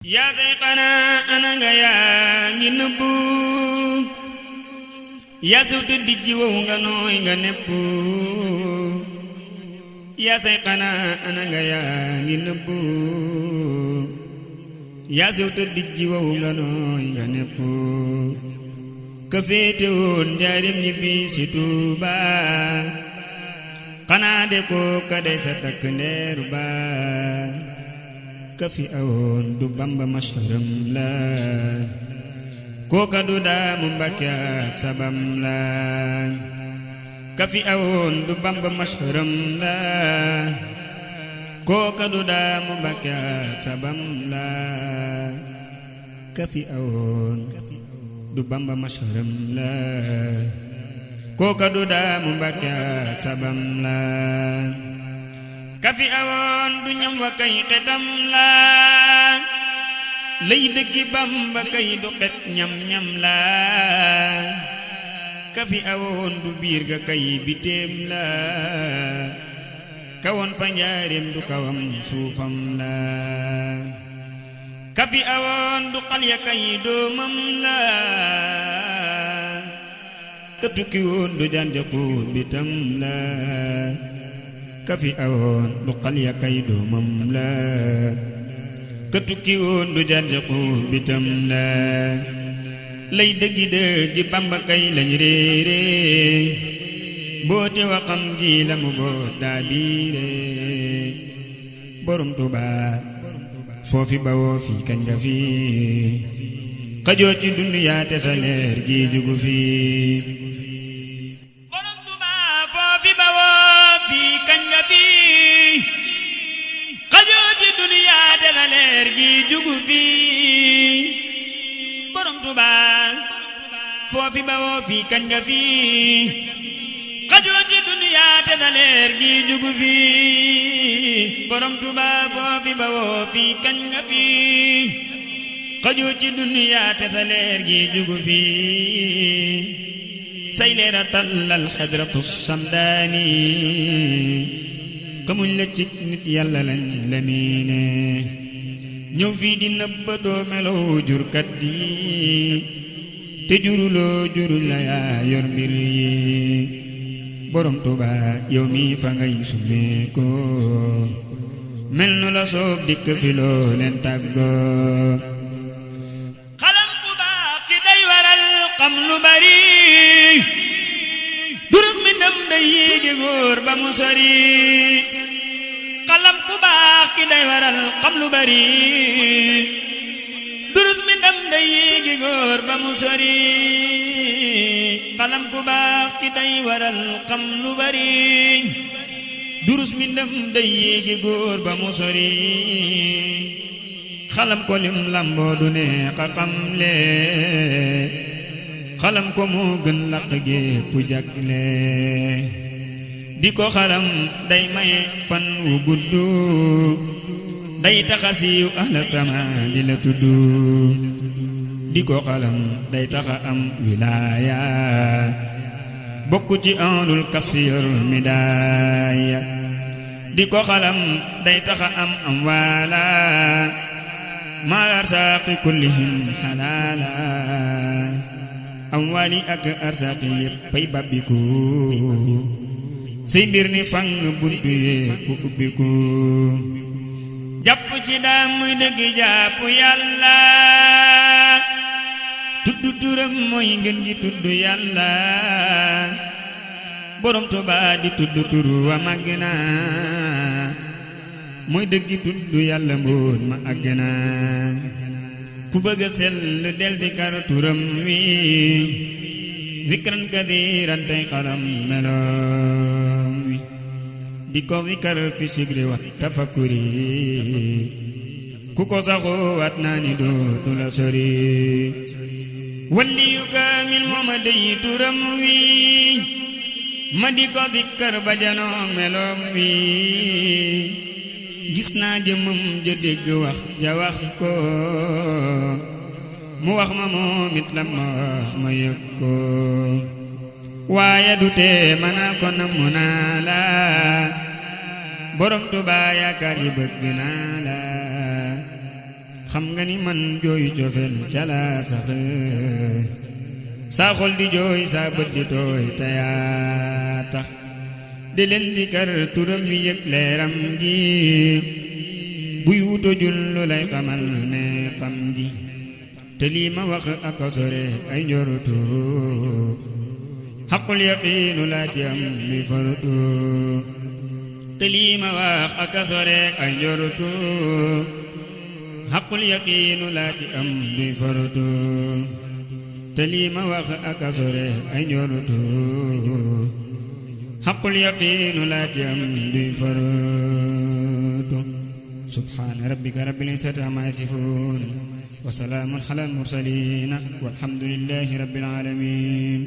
yaa sayxana ana nga yaa ngi nëbbu yaa sewte dijji wow nga nooy nga nepp yaa sayxana ana nga yaa ngi nëbbu yaa sewte dijji wow nga nooy nga nepp ka féete woon njaarim ñibbi si Tuuba xanaa de ko ka dey sa takk ndeeru ba kafi awoon du Bamba masharam la kooka du daamu Mbàkke ak sabam la kafi awoon du Bamba masharam la kooka du daamu Mbàkke ak sabam la kafi awoon du Bamba masharam la kooka du daamu Mbàkke ak sabam la kafi awoon du ñam wa kay xetam la lay dëggi Bamba kay du xet ñam la kafi awoon du biir ga kay biteem la kawoon fa njaareem du kawam suufam la kafi awoon du xal ya kay doomam la ka tukki woon du janja xuut bitam la kafi awoon du xal ya kay doomam la ka tukki woon du janja xuut bitam la lay dëggi dëggi Bamba kay lañ réere boote waxam ji la mu boot daa biire borom Tuuba foofi bawoo fi kañ nga fi xajoo ci duniyaa te sa leer gi jugu fi borom Tuuba foofi bawoo fi kañ nga fi xajoo ci duniyaa te sa leer gi jugu fi borom Tuuba foofi bawoo fi kañ nga fi xajoo ci duniyaa te sa leer gi jugu fi borom Tuuba foofi bawoo fi kañ nga fi xajoo ci duniyaa te sa leer gi jugu fi say leera tallal xadratu samdaani xamuñ la ci nit yàlla lañ la miine ñëw fii di nëbbatoo melow jurkat yi te juruloo jurul la yaa yor mbir yi borom Tuuba yow mi fa ngay summeeko mel nu la soob dikk fi loo leen tàggoo xalam bu baax ki day waral xam lu bari durus mi ndam day yéegi góor ba mu sori xalam bu baax ki day waral xam lu bari durus mi ndam day yéegi góor ba mu sori xalam bu baax ki day waral xam lu bari durus mi ndam day yéegi góor ba mu sori xalam ko lim lamboo du ne xaxamle xalam ko moo gën laq gépp jagle di ko xalam day maye fan wu gudd day taxa siiw ahla sama di la tudd di ko xalam day taxa am wilaaya bokk ci ahlul kasfi yor midaaya di ko xalam day taxa am waala maal arsaaqi kullihim xalaala am waali ak arsaaqi yépp pay babbiku say mbir ni fang buntu yépp ubbiku jàpp ci daam muy dëgg jàpp yàlla tudd turam mooy ngeen gi tudd yàlla borom Tuuba di tudd turu wa màgg na mooy dëggi tudd yàlla mbóot ma àgg na ku bëgg a sell del di kar turam wi zikran kadiran tey xalam meloom wi di ko zikar fi sigri wa tafakkuri ku ko saxoo waat naa ni dootu la sori walli yu kaamil mooma dey turam wi ma di ko zikar ba janoo meloom wi gis naa jëmmam ja dégg wax ja wax ko mu wax ma moom it la ma wax ma yëg ko waaye du tee manaa ko namm naa la borom Tuuba yaakaar yi bëgg naa la xam nga ni man jooy cofeel ca laa sax saa xol di jooy saa bët di tooy te yaa tax di leen di kar turam wi yëg leeram gi buy wuto jullu lay xamal ne xam gi te lii ma wax ak a sore ay njortu xaqul yaqiinu laa ci am luy farutu te lii ma wax ak a sore ay njortu xaqul yaqiinu laa ci am luy farutu te lii ma wax ak a sore ay njortu xaqul yaqiinu laa ci am luy farutu subhaana rabbika rabbil izzati ammaa yasifuun wa salaamun alal mursaliin walhamdulillaahi rabbil aalamiin